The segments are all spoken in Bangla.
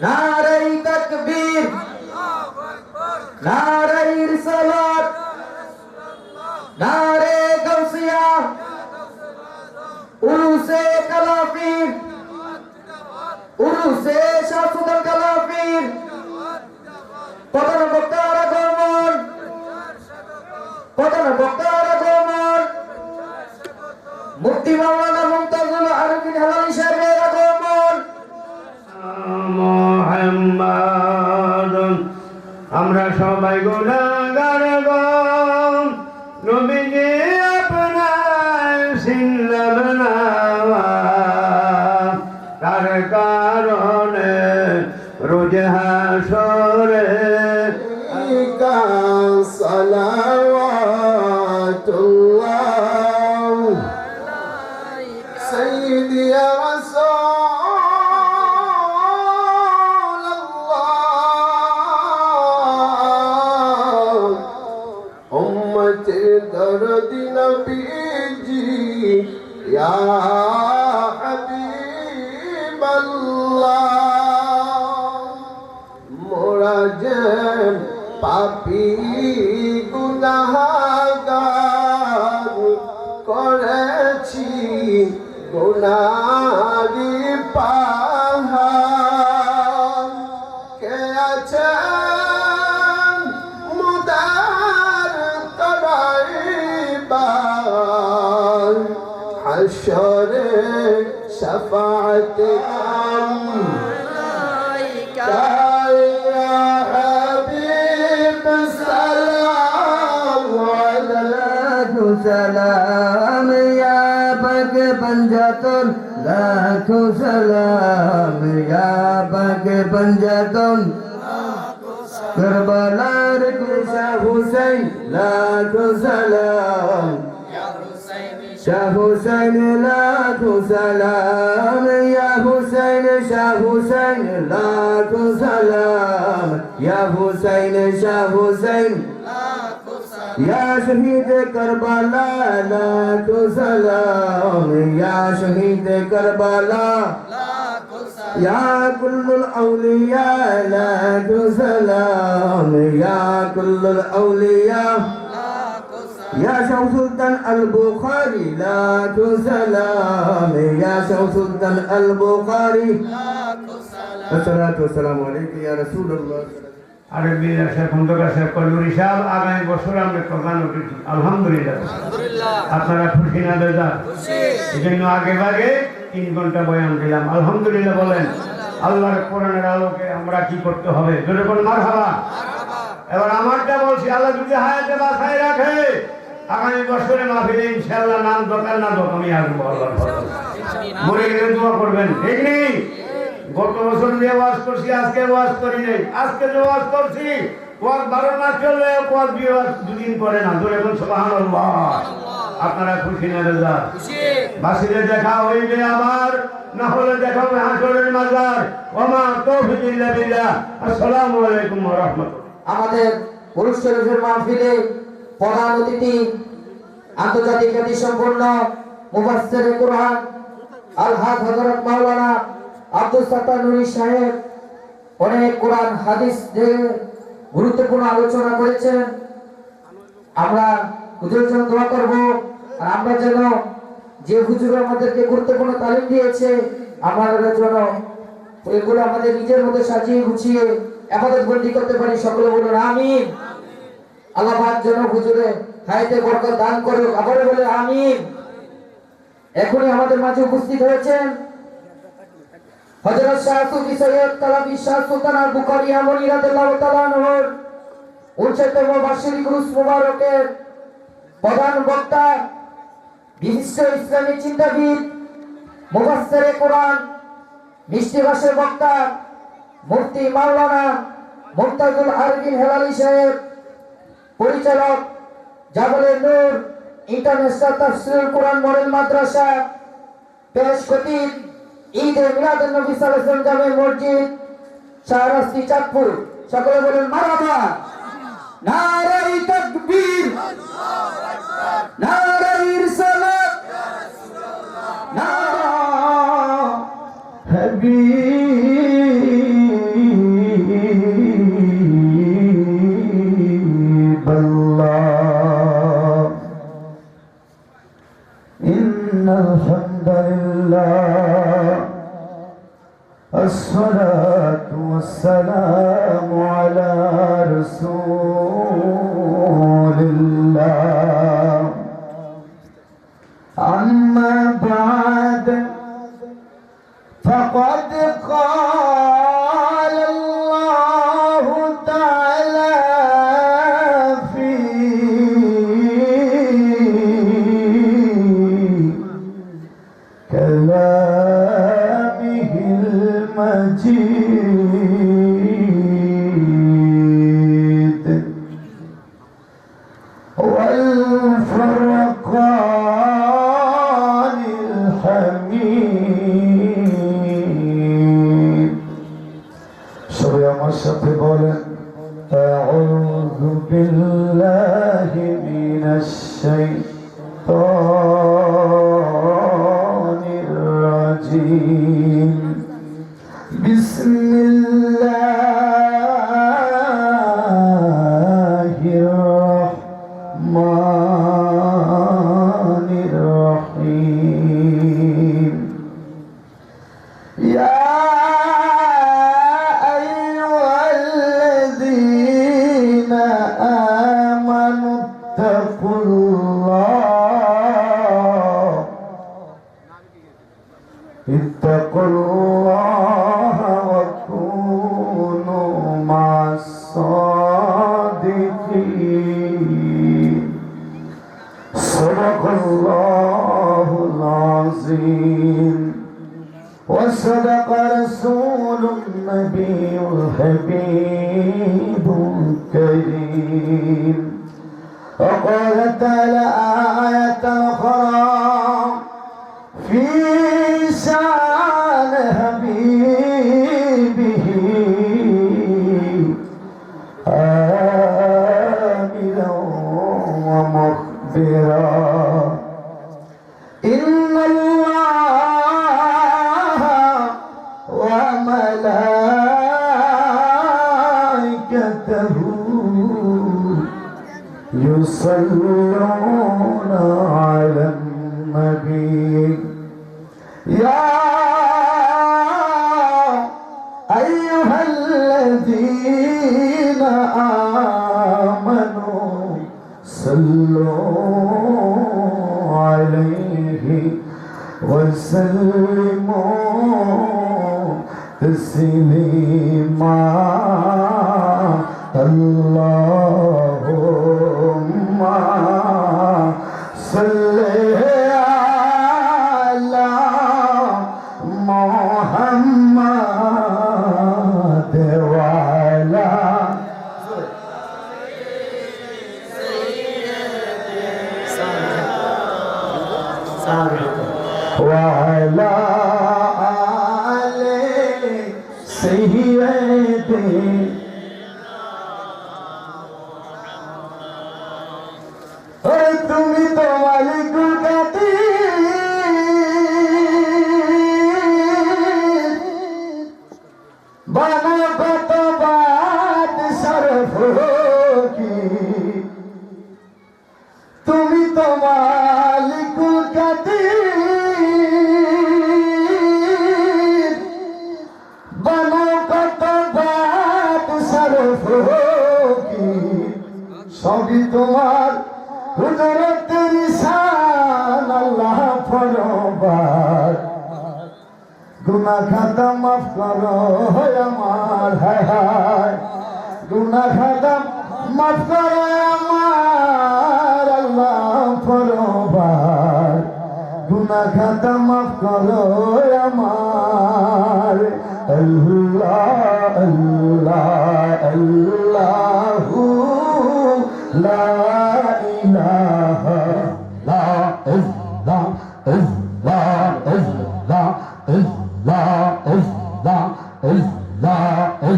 নারে তাকবীর, নারে রিসালাত, নারে গাউসিয়া, উরুসে কালাফির, উরুসে শাহসুদান কালাফির, প্রধান বক্তার আগমন, প্রধান বক্তার আগমন, মুফতি মাওলানা মুমতাজুল আরবিন হেলালি সাহেবের আগমন। আমরা সবাই গুনাহগার গো, নবীজি আপনার চিনলাম না, তার কারণে রোজ হাসরে সালাওয়াতুল্লাহ সাইয়্যিদি ইয়া রাসূলুল্লাহ, উম্মতের দরদি নবীজি ইয়া মোরা যে পাপী গুনাহগার করেছি গুনারি পাহাড়, কে আছে মুদার করাইবার হাশরে শাফাআত سلام یا بگ بنجاتن لاکھوں سلام یا بگ بنجاتن کربلا کے شاہ حسین لاکھوں سلام شاہ حسین لاکھوں سلام یا حسین شاہ حسین لاکھوں سلام یا حسین شاہ حسین یا شہید کربلا لاکھوں سلام یا شہید کربلا یا کل الاولیاء لاکھوں سلام یا کل الاولیاء یا شمس الدین البخاری لاکھوں سلام یا شمس الدین البخاری الصلاۃ والسلام علیکم یا رسول اللہ। আরবি শেখ খন্দকার সাহেব কলুরি সাহেব আগামী বছর আমরা প্রধান উঠেছি আলহামদুলিল্লাহ। আপনারা খুশি না বেজার? এই জন্য আগে ভাগে 3 ঘন্টা বয়ান দিলাম আলহামদুলিল্লাহ। বলেন আল্লাহর কোরআনের আলোকে আমরা কি করতে হবে? জোরে বল মারহাবা। এবার আমারটা বলছি, আল্লাহ যদি হায়াতে বাঁচায় রাখে আগামী বছরে মাহফিলে ইনশাআল্লাহ নাম দোকান না দোকান আমি আসবো। আল্লাহর মরে গেলে দোয়া করবেন, ঠিক নেই? গত বছর যে ওয়াজ করছি আজকে ওয়াজ করি নেই, আজকে যে ওয়াজ করছি ওয়াজ 12 মাস চললে ওয়াজ দিয়ে ওয়াজ 2 দিন করে না। জোরে বল সুবহানাল্লাহ। আপনারা খুশি না বেজার? খুশি। বাসিরে দেখা হইবে আবার, না হলে দেখা হবে হাসরের মাজার। ওমা তৌফিক ইল্লা বিল্লাহ। আসসালামু আলাইকুম ওয়া রাহমাতুল্লাহ। আমাদের পুরুষ শরীফের মাহফিলে প্রধান অতিথি আন্তর্জাতিক খ্যাতি সম্পন্ন মুফাসসিরে কুরআন আল-হাজ হযরত মাওলানা আব্দুল সাত্তার নুরী সাহেব অনেক কোরআন হাদিস নিয়ে গুরুত্বপূর্ণ আলোচনা করেছেন। আমরা হুজুরের জন্য দোয়া করব, আর আমরা যেন যে হুজুর আমাদেরকে গুরুত্বপূর্ণ তালিম দিয়েছে আমাদের জন্য এগুলো আমাদের নিজের মধ্যে সাজিয়ে গুছিয়ে ইবাদত বন্দি করতে পারি। সকলে বলুন আমিন। আল্লাহ পাক যেন হুজুরে হায়াতে বরকত দান করুক। আবার বলে আমিন। এখনই আমাদের মাঝে উপস্থিত হয়েছেন হযরত শাহ সুফি সৈয়দ তালাবী শাহ সুলতান আল বুখারী আমনী রাদিয়াল্লাহু তাআলা আনহুর 59তম বার্ষিক উরুস মুবারকের প্রধান বক্তা, বিশিষ্ট ইসলামী চিন্তাবিদ, মুফাসসিরে কোরআন, মিষ্টি ভাষার বক্তা মুফতি মাওলানা মুমতাজুল আরবিন হেলালি সাহেব, পরিচালক জাবলে নূর ইন্টারন্যাশনাল তাফসীরুল কোরআন মডেল মাদ্রাসা, পেশ খতিব ঈদে মিলাদুন নবী সাল্লাল্লাহু আলাইহি ওয়াসাল্লাম জামে মসজিদ শাহরাস্তি চাঁদপুর। সকলে বলেন মারহাবা। নারে তাকবীর, নারে রিসালাত, নারা হাবিব والسلام على رسول الله أما بعد فقد قال الله تعالى في كلامه المجيد والفرقان الحميد সবাই আমার সাথে বলেন أعوذ بالله من الشيطان الرجيم بسم الله الرحمن الرحيم يا أيها الذين آمنوا اتقوا الله وكونوا مع الصادقين صدق الله العظيم وصدق رسول النبي الحبيب الكريم وقال تعالى آية أخرى في شان حبيبه آمنا ومخبرا إن الله وملائكته يصلون على النبي يا أيها الذين آمنوا صلوا عليه وسلموا تسليما اللهم صل على محمد وعلى وعلى آل سيدنا তুমি তো মালিকুল কাদির বানা কত বাদ সরফ কি তুমি তো মালিকুল কাদির বানা কত বাদ সরফ কি সবই তোমার কুদরতের শান আল্লাহ পরবার গুনাহ খাতা মাফ করো আমার হায় হায় গুনাহ খাতা মাফ করো আমার আল্লাহ পরবার গুনাহ খাতা মাফ করো আমার আল্লাহ আল্লাহ আল্লাহু লা ইলাহা লা ইল্লাহ ইল্লাহ ইল্লাহ ইল্লাহ ইল্লাহ ইল্লাহ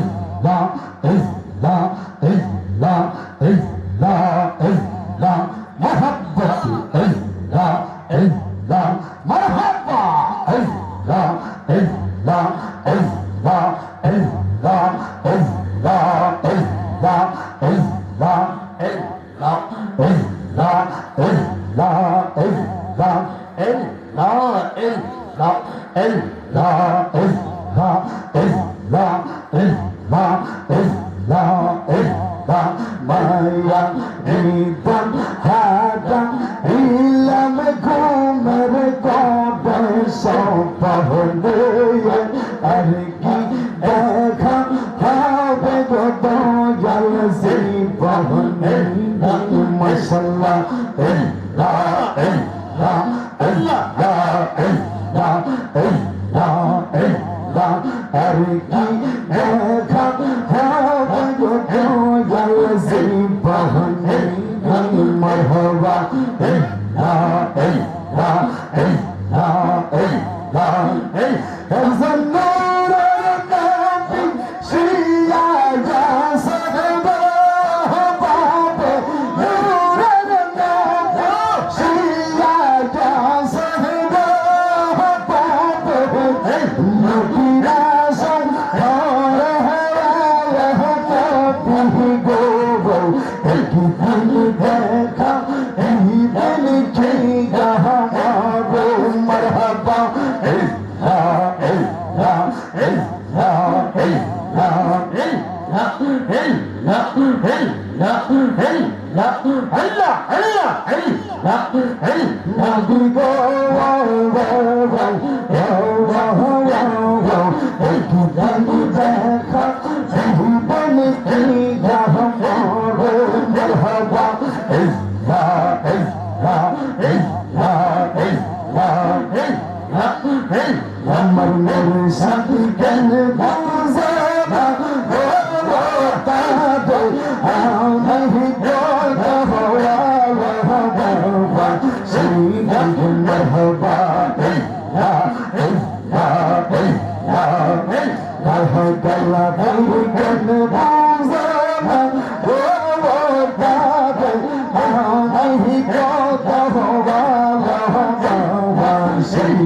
ইল্লাহ ইল্লাহ ইল্লাহ ইল্লাহ ইল্লাহ মাহাব্বত ইল্লাহ ইল্লাহ মারহাবা ইল্লাহ ইল্লাহ ইল্লাহ ইল্লাহ ইল্লাহ ইল্লাহ ইল্লাহ ইল্লাহ ইল্লাহ আর কি দেখা হবে গো দয়াল জীবনে মাশাআল্লাহ লা ইলাহা ইল্লাল্লাহ আর কি দেখা হবে গো দয়াল জীবনে মারহাবা আমার মোর সাথী কেন বুঝাবা ও তাতে আমি কথা হওয়া বাবা সেই মারহাবা গলা বই কেন বুঝাবা ও তাতে আমি কথা হওয়া বাবা সেই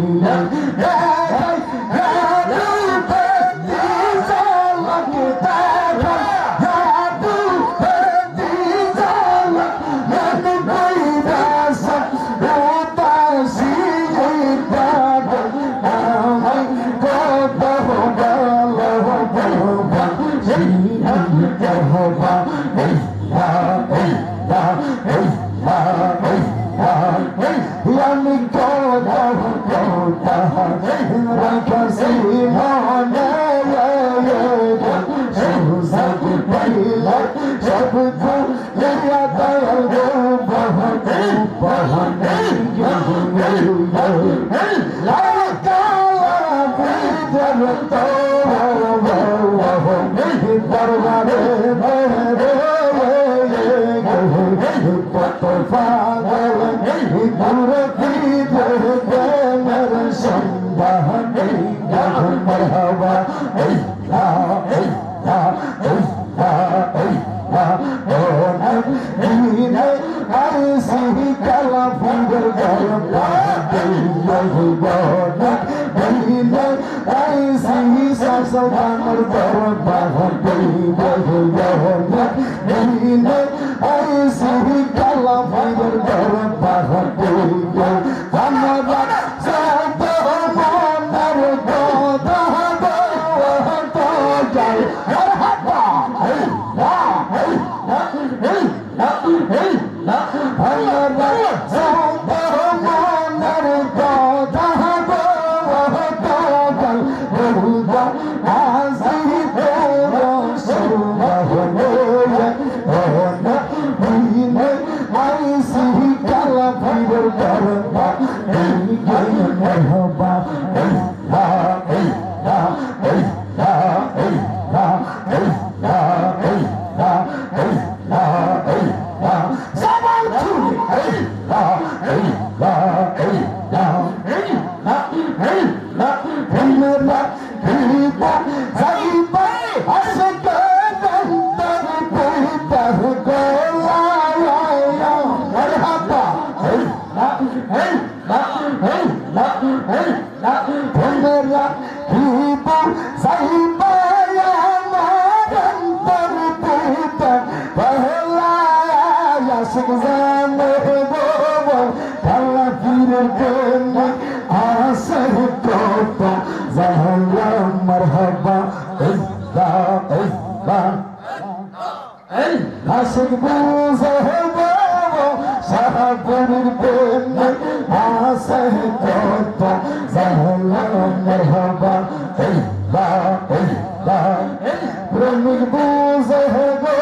প্রেমিক বুঝে গো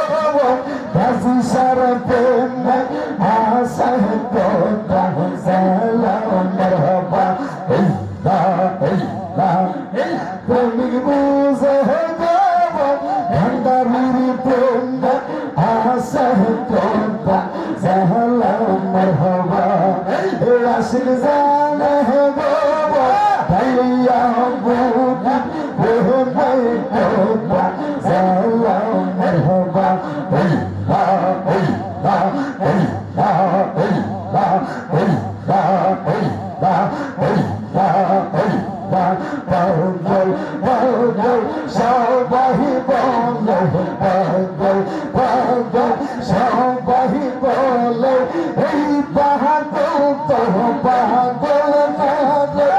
কাজী সারা প্রেম আশা কথা সালাম মারহাবা প্রেমিক বুঝে গো ভান্ডারির প্রেম আশা কথা সালাম মারহাবা আশিক জানে গো ভাইয়া বুঝ সালাম মারহাবা সবাই বলে সবাই বলে এই পাগল তো পাগল পাগল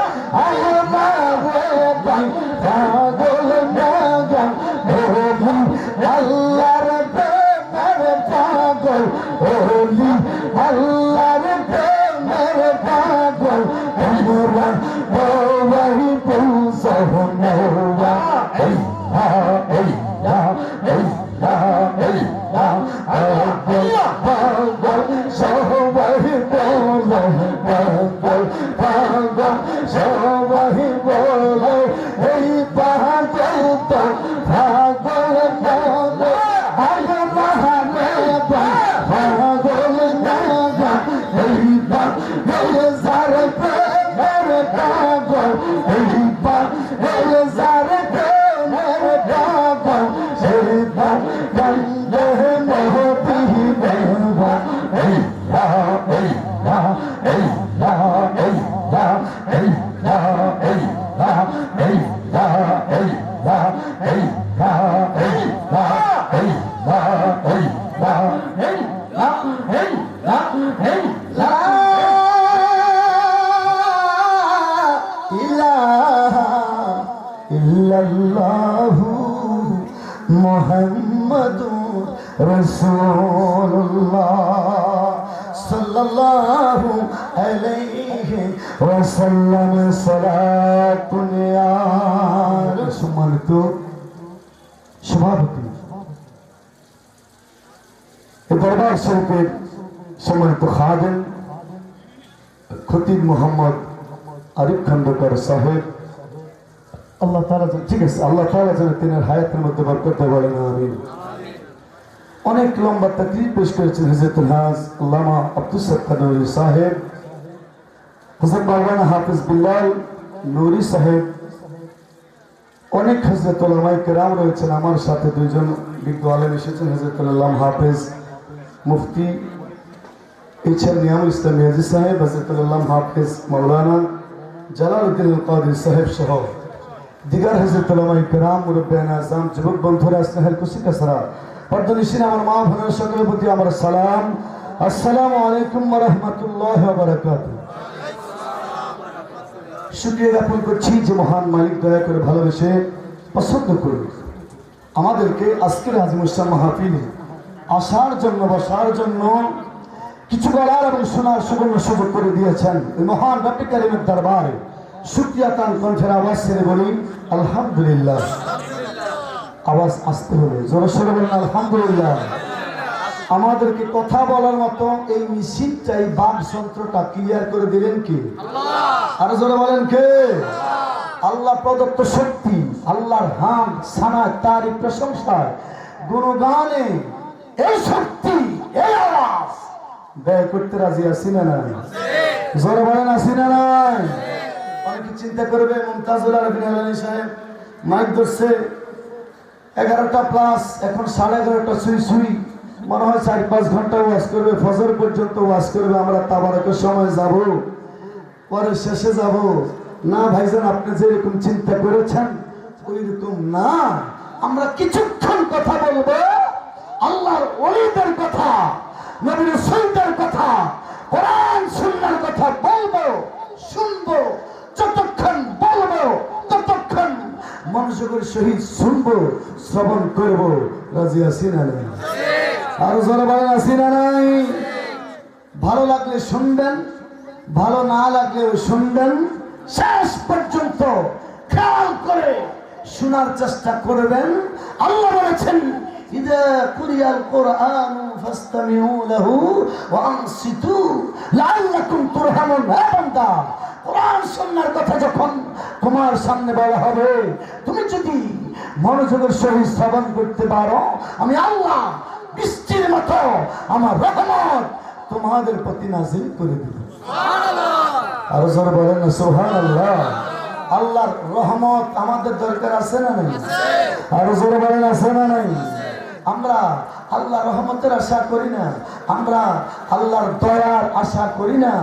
আল্লাহর প্রেমের পাগল ওলি আল্লাহর প্রেমের পাগল আমরা ওই পৌঁছনোয়া সবাই বলো পাগল সবাই বলো এই পাগল তো পাগল পাগল এই পাগল যার প্রেমের পাগল এই পাগল যার প্রেমের পাগল সেই পাগল মহতি বেবা মুহাম্মাদুর রাসূলুল্লাহ সাল্লাল্লাহু আলাইহি ওয়াসাল্লাম সালাতুন ইয়া সম্মানিত সভাপতি দরবার শরীফের সম্মানিত খাদেম খতিব মোহাম্মদ আরিফ খন্দকার সাহেব আল্লাহ তাআলা ঠিক আছে আল্লাহ তাআলা যেন তিনার হায়াতের মধ্যে বরকত দেয় বলেন আমিন অনেক লম্বা তাকরীর পেশ করেছেন হযরতুল হাজ আল্লামা আব্দুস সাত্তার নূরী সাহেব হযরত মাওলানা হাফেজ বিল্লাল নূরী সাহেব অনেক হযরত উলামায়ে কেরাম রয়েছেন আমার সাথে দুইজন বিজ্ঞ আলেম এসেছেন হযরতুল আল্লামা হাফেজ মুফতি এইচএম নিয়ামুল ইসলাম মিয়াজি সাহেব হযরতুল আল্লামা হাফেজ মাওলানা জালালউদ্দিন আল কাদের সাহেব সহ দিগার হযরত উলামায়ে কেরাম মুরব্বিয়ান আযম যুবক বন্ধুরা স্নেহের খুশি কাসরা পর্দানিশীন আমার মা বোনের সকলের প্রতি আমার সালাম আসসালামু আলাইকুম ওয়া রাহমাতুল্লাহি ওয়া বারাকাতুহু শুকরিয়া জ্ঞাপন করছি যে মহান মালিক দয়া করে ভালোবেসে পছন্দ করুন আমাদেরকে আজকের আজিমুসান মাহফিলে আসার জন্য বসার জন্য কিছু বলার এবং শোনার সুবর্ণ সুযোগ করে দিয়েছেন এই মহান রব্বুল কারীমের দরবারে শুকরিয়া তান কণ্ঠের আওয়াজ ছেড়ে বলি আলহামদুলিল্লাহ আওয়াজ আসতে হবে জোরে সোরে বলেন আলহামদুলিল্লাহ আমাদেরকে কথা বলার মতো এই মেশিনটা এই বাকযন্ত্রটা ক্লিয়ার করে দিলেন কে আল্লাহ আর জোরে বলেন কে আল্লাহ প্রদত্ত শক্তি আল্লাহর হামদ সানা তারিফ প্রশংসা গুণগানে এই শক্তি এই আওয়াজ ব্যয় করতে রাজি আছি না নাই জোরে বলেন আছি না নাই অনেকে চিন্তা করবে মুমতাজুল আরবিন আলানি সাহেব মাইক ধরছে 11টা প্লাস এখন 11:30 সুই সুই মনে হয় 4-5 ঘন্টা ওয়াজ করবে ফজর পর্যন্ত ওয়াজ করবে আমরা তাবারকের সময় যাব পরে শেষে যাব না ভাইজান আপনি যেরকম চিন্তা করেছেন ওই রকম না আমরা কিছুক্ষণ কথা বলবো আল্লাহর ওলিদের কথা নবীর রাসূলদের কথা কোরআন সুন্নাহর কথা বলবো শুনবো যতক্ষণ বলবো ততক্ষণ মনোযোগের সহিত শুনবো শ্রবণ করবো রাজি আছি না নাই আর যারা বলেন আছি না নাই ভালো লাগলে শুনবেন ভালো না লাগলেও শুনবেন শেষ পর্যন্ত খেয়াল করে শোনার চেষ্টা করবেন। আল্লাহ বলেছেন ইযা কুরিয়াল কুরআনু ফাসতামিউ লাহু ওয়া আনসিতু লাআল্লাকুম তুরহামুন। হে বান্দা, কোরআন শোনার কথা যখন তোমার সামনে বলা হবে, তুমি যদি মনোযোগের সহিত শ্রবণ করতে পারো, আমি আল্লাহ বৃষ্টির মতো আমার রহমত তোমাদের প্রতি নাযিল করে দেব। সুবহানাল্লাহ। আর জোরে বলেন না সুবহানাল্লাহ। আল্লাহর রহমত আমাদের দরকার আছে না নাই? আর জোরে বলেন আছে না নাই? আমরা আল্লাহ রহমতের আশা করি না, আমরা আল্লাহর দয়ার আশা করি না।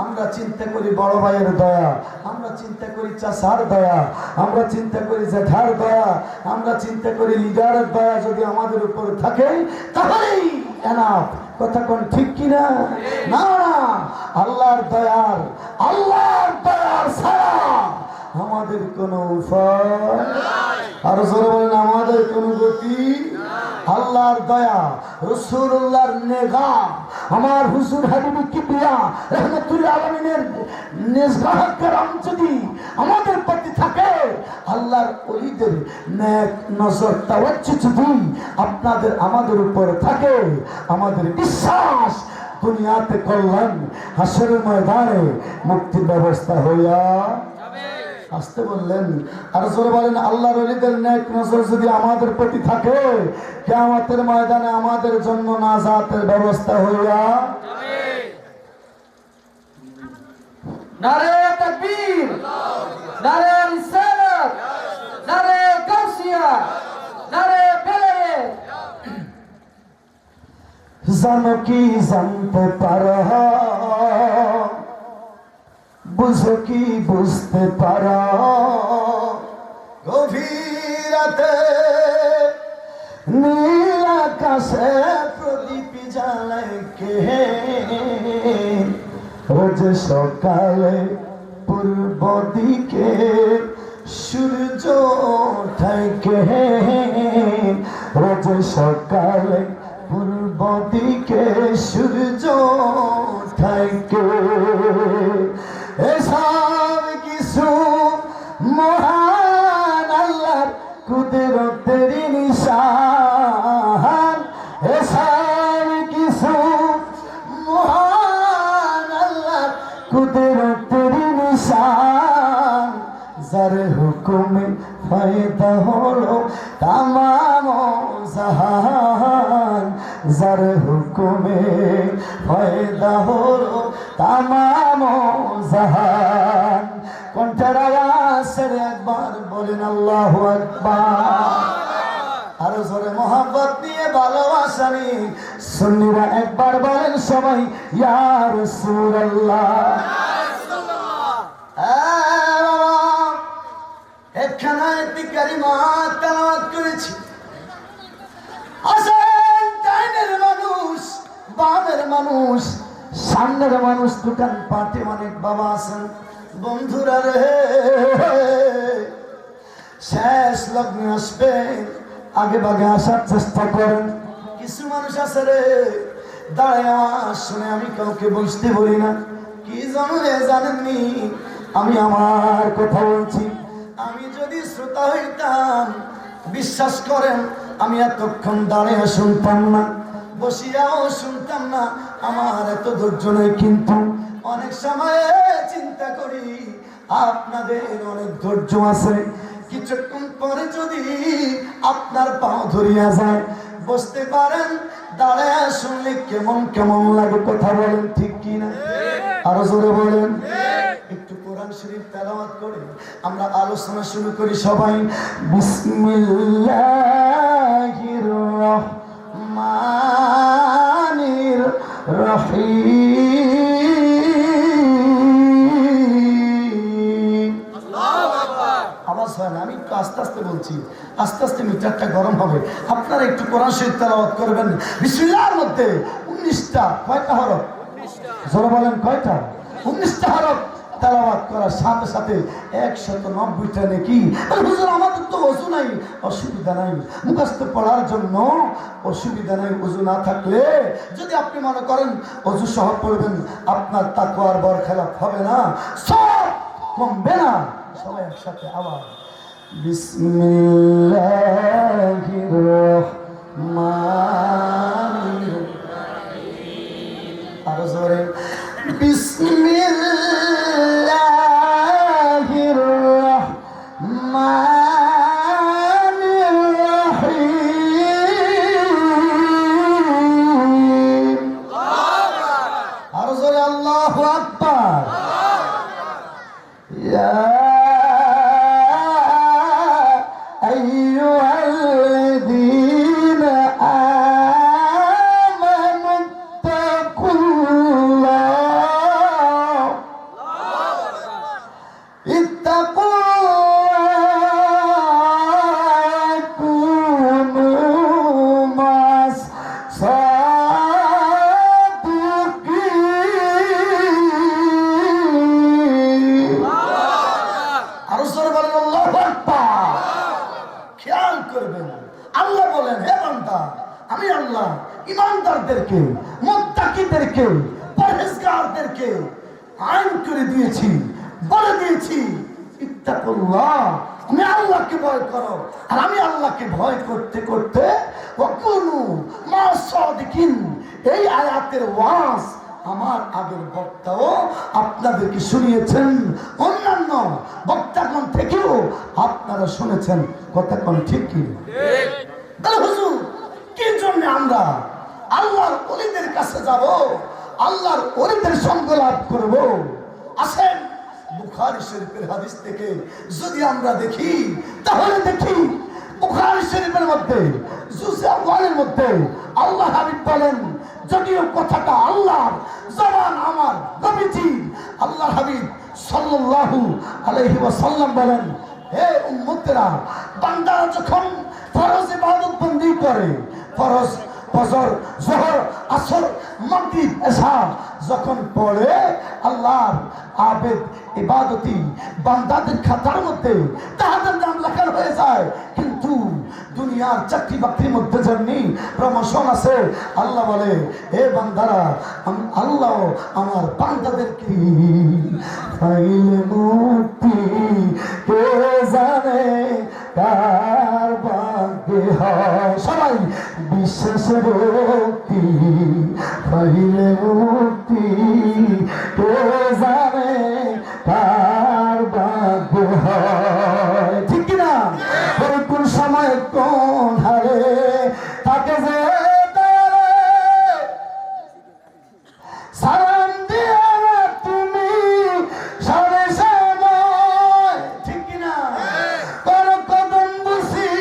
আমরা চিন্তা করি বড় ভাইয়ের দয়া, আমরা চিন্তা করি চাচার দয়া, আমরা চিন্তা করি জেঠার দয়া, আমরা চিন্তা করি লিডারের দয়া যদি আমাদের উপর থাকে তাহলেই এনাফ। কথা কোন ঠিক কিনা? না না, আল্লাহর দয়ার ছাড়া আমাদের কোনো উপায়, আর জোরে বলেন আমাদের কোনো গতি। আল্লাহর দয়া, রাসূলুল্লাহর নেগাহ, আমার হুজুর হাবিবি কিবরিয়া রাহমাতুল আলামিনের নেজগাহ کرام যদি আমাদের প্রতি থাকে, আল্লাহর ওলিদের নেক নজর তাওয়াজ্জুহ যদি আপনাদের আমাদের উপর থাকে, আমাদের বিশ্বাস দুনিয়াতে কল্যাণ, হাসরের ময়দানে মুক্তির ব্যবস্থা হইয়া আসতে বললেন। আর জোরে বলেন আল্লাহর ওলিদের নেক নজর যদি আমাদের প্রতি থাকে, কিয়ামতের ময়দানে আমাদের জন্য নাজাতের ব্যবস্থা হইয়া। নারে তাকবীর, নারে রিসালাত, নারে গাউসিয়া, নারে বেলায়েত। জানো কি জানতে পারো, বুঝো কি বুঝতে পারো, গভীর রাতে নীল আকাশে প্রদীপ জ্বালায় কে, রোজ সকালে পূর্ব দিকে সূর্য ওঠায় কে, রোজ সকালে পূর্ব দিকে সূর্য ওঠায় কে। এসব কিছু মহান আল্লাহর কুদরতের নিশান, এসব কিছু মহান আল্লাহর কুদরতের নিশান, যার হুকুমে ফায়দা হলো তামাম জাহান, যার হুকুমে ফায়দা হলো তামাম জাহান। কণ্ঠের আওয়াজ ছেড়ে একবার বলেন আল্লাহু আকবার। আরো জোরে মোহাব্বত নিয়ে ভালোবাসা নিয়ে সুন্নিরা একবার বলেন সবাই ইয়া রাসূলুল্লাহ। একখানা আয়াতে কারিমা তেলাওয়াত করেছি। আসেন ডাইনের মানুষ, বামের মানুষ, সামনের মানুষ, দোকান পাটে অনেক বাবা আছেন। বন্ধুরা রে, শেষ লগ্নে আসবেন, আগে ভাগে আসার চেষ্টা করেন। কিছু মানুষ আছে রে, দাঁড়ায় আওয়াজ শুনে আমি কাউকে বসতে বলি না। কি জানো রে, জানেননি আমি আমার কথা বলছি। আমি যদি শ্রোতা হইতাম, বিশ্বাস করেন আমি এতক্ষণ দাঁড়িয়ে শুনতাম না, বসিয়াও শুনতাম না, আমার এত ধৈর্য নেই। কিন্তু অনেক সময় চিন্তা করি আপনাদের অনেক ধৈর্য আছে। কিছুক্ষণ পরে যদি আপনার পাও ধরিয়া যায়, বসতে পারেন, দাঁড়ায় শুনলে কেমন কেমন লাগে। কথা বলেন ঠিক কিনা? আরো জোরে বলেন। একটু কোরআন শরীফ তেলাওয়াত করে আমরা আলোচনা শুরু করি সবাই। বিসমিল্লাহির রহমানির রহিম। আওয়াজ হয় না, আমি একটু আস্তে আস্তে বলছি, আস্তে আস্তে মিটারটা গরম হবে। আপনারা একটু কোরআন শরীফ তেলাওয়াত করবেন। বিসমিল্লাহর মধ্যে 19টা কয়টা হরফ? জোরে বলেন কয়টা? 19টা হরফ তেলাওয়াত করার সাথে সাথে 190টা নেকি। হুজুর আমাদের তো ওযু নাই। অসুবিধা নাই, মুখস্থ পড়ার জন্য অসুবিধা নাই। ওযু না থাকলে যদি আপনি মনে করেন ওযু সহ পড়বেন, আপনার তাকওয়ার বরখেলাপ হবে না, সব কমবে না। সবাই একসাথে আবার বিসমিল্লাহির রহমানির রহিম। আরো জোরে বিসমিল্লাহির রহমানির রহিম। আরো জোরে আল্লাহু আকবার। ইয়া আইয়ুহাল্লাযীনা আমানু ইত্তাকুল্লাহ কুনু মাস সাদিকিন। আরো জোরে বলেন আল্লাহু আকবার। খেয়াল করবেন, আল্লাহ বলেন, হে বান্দা, আমি আল্লাহ ইমানদারদেরকে, মুত্তাকিদেরকে, পরহেজগারদেরকে আইন করে দিয়েছি, বলে দিয়েছি ইত্তাকুল্লাহ, আমি আল্লাহকে ভয় করো। আর আমি আল্লাহকে ভয় করতে করতে ওয়াকুনু মাস সাদিকিন, এই আয়াতের ওয়াজ আমার আগের বক্তাও আপনাদেরকে শুনিয়েছেন, অন্যান্য বক্তাগণ থেকেও আপনারা শুনেছেন। কথা কোন ঠিক কি? তাহলে হুজুর, কি জন্য আমরা আল্লাহর ওলিদের কাছে যাব, আল্লাহর ওলিদের সঙ্গ লাভ করব? আসেন, বুখারী শরীফের হাদিস থেকে যদি আমরা দেখি, তাহলে দেখি বুখারী শরীফের মধ্যে জুজে আউয়ালের মধ্যে আল্লাহ হাবিব বলেন, যদিও কথাটা আল্লাহর জবান আমার নবীজি আল্লাহ হাবিব সাল্লাল্লাহু আলাইহি ওয়াসাল্লাম বলেন, হে উম্মতেরা, বান্দা যখন ফরজ ইবাদত বন্দি করে, ফরজ ফজর, যোহর, আসর, মাগরিব, এশা যখন পড়ে, আল্লাহর আবেদ ইবাদতি বান্দাদের খাতার মধ্যে তাদের নাম লেখা হয়ে যায়। কিন্তু দুনিয়ার চাকরি বাকরির মধ্যে যেমনি প্রমোশন আছে, আল্লাহ বলে, হে বান্দারা, আমি আল্লাহ আমার বান্দাদেরকে পাইলে মুক্তি কে জানে কার ভাগ্যে হয়। সবাই বিশ্বাস ভক্তি পাইলে মুক্তি কে জানে কার ভাগ্যে হয়। ঠিক কিনা? কোন সময় কোন হারে তাকে যে সালাম দিয়া না তুমি সবে সময়। ঠিক কিনা? কোন কদম বুঝি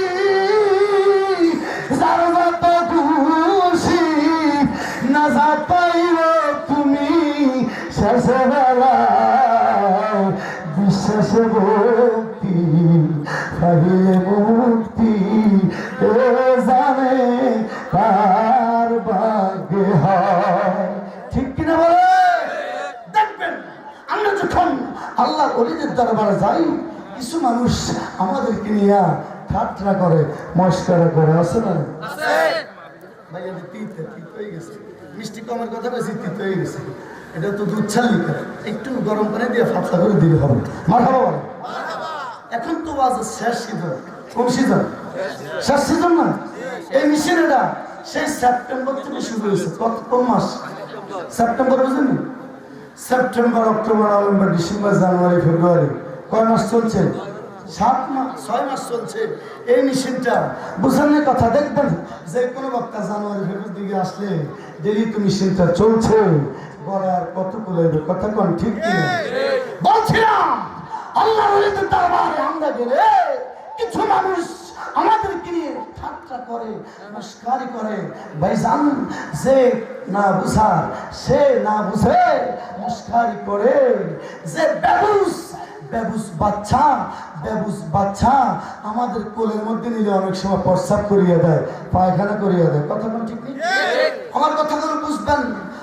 যার যত খুশি না যা পাইল তুমি শেষে বেলায় বিশ্বাস ভক্তি পাইলে মুক্তি এ জানে তার ভাগ্যে হয়। ঠিক কিনা বলে? দেখবেন, আমরা যখন আল্লাহর ওলিদের দরবারে যাই, কিছু মানুষ আমাদেরকে নিয়ে ঠাট্টা করে, মস্করা করে। আছে না? ভাই, আমি তিতে তিত হয়ে গেছে, মিষ্টি কমের কথা বেশি তিত হয়ে গেছে। এটা তো দুধ ছালি, একটু গরম পানি দিয়ে ফাতলা করে দিলে হবে। মারহাবা বলে। এখন তো বাজে শেষ সিজন। কোন সিজন? শেষ সিজন না? এই মিশন এটা সেই সেপ্টেম্বর থেকে শুরু হয়েছে। কোন মাস? সেপ্টেম্বর, বুঝলেন? সেপ্টেম্বর, অক্টোবর, নভেম্বর, ডিসেম্বর, জানুয়ারি, ফেব্রুয়ারি, কয় মাস চলছে? 7 মাস, 6 মাস চলছে এই মিশনটা। বুঝলেন কথা? দেখবেন যে কোনো বক্তা জানুয়ারি ফেব্রুয়ারি দিকে আসলে ডেলি তো মিশনটা চলছে। বড় আর কত করে কথা কোন ঠিক কি? বলছিলাম, আল্লাহর ওলিদের দরবারে আমরা গেলে কিছু মানুষ আমাদেরকে নিয়ে ঠাট্টা করে, মস্কারি করে। ভাইজান, যে না বুঝার সে না বুঝে মস্কারি করে। যে বেবুস বাচ্চা আমাদের কোলের মধ্যে নিলে অনেক সময় প্রস্রাব করিয়ে দেয়, পায়খানা করিয়ে দেয়। কথা কোন ঠিক নেই? আমার কথাগুলো বুঝবেন,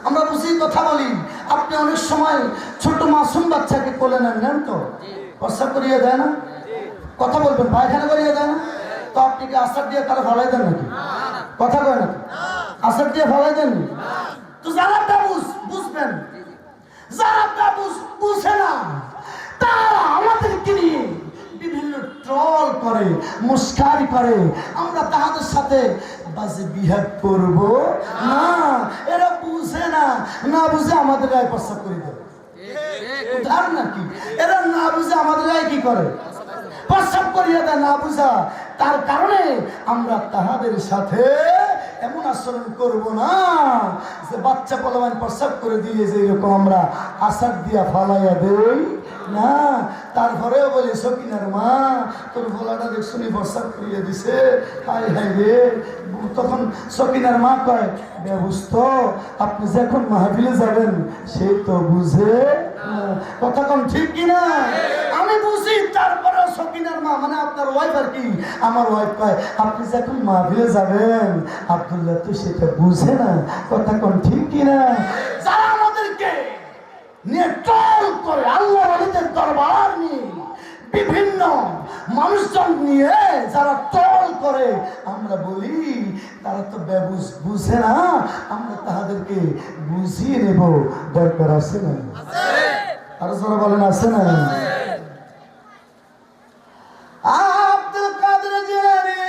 আমরা বুঝি কথা বলি। আপনি অনেক সময় ছোট মাসুম বাচ্চাকে কোলে নেন তো, প্রস্রাব করিয়ে দেয় না? কথা বলবেন, পায়খানা করিয়ে দেয় না? তো আপনি কি আসার দিয়ে তারা ফলাই দেন নাকি? কথা কয় নাকি? আসার দিয়ে ফলাই দেন? তো যারা বুঝবেন, যারা বুঝে না, তারা আমাদেরকে নিয়ে বিভিন্ন ট্রল করে, মুস্কারি করে, আমরা তাদের সাথে বাজে বিহেভ করব না। এরা বুঝে না, না বুঝে আমাদের গায়ে প্রস্তাব করে দেবে। উদাহরণ নাকি, এরা না বুঝে আমাদের গায়ে কি করে, প্রস্তাব করিয়ে দেয়, না বুঝা। তার কারণে আমরা তাহাদের সাথে এমন আচরণ করব না যে বাচ্চা পোলাপান প্রস্তাব করে দিয়ে যে এরকম আমরা আসার দিয়া ফালাইয়া দেই না। তারপরেও বলি, সকিনার মা তোর ভোলাটা দেখ শুনি প্রস্তাব করিয়া দিছে, হায় হায় রে। তখন সকিনার মা কয়, ব্যবস্থ আপনি যখন মাহফিলে যাবেন সে তো বুঝে কথা কম, ঠিক কিনা? আমি বুঝি, তারপরে সকিনার মা মানে আপনার ওয়াইফ আর কি, আমার ওয়াইফ কয়, আপনি যখন মাহফিলে যাবেন আব্দুল্লাহ তো সেটা বুঝে না, কথা কম, ঠিক কিনা? যারা আমাদেরকে নিয়ে ট্রল করে, আল্লাহ ওয়ালিদের দরবার নিয়ে বিভিন্ন মানুষজন নিয়ে যারা ট্রল করে, আমরা বলি তারা তো বুঝে না, আমরা তাদেরকে বুঝিয়ে নেব। দরকার আছে না? আরো যারা বলেন আছে না? আব্দুল কাদের জিলানী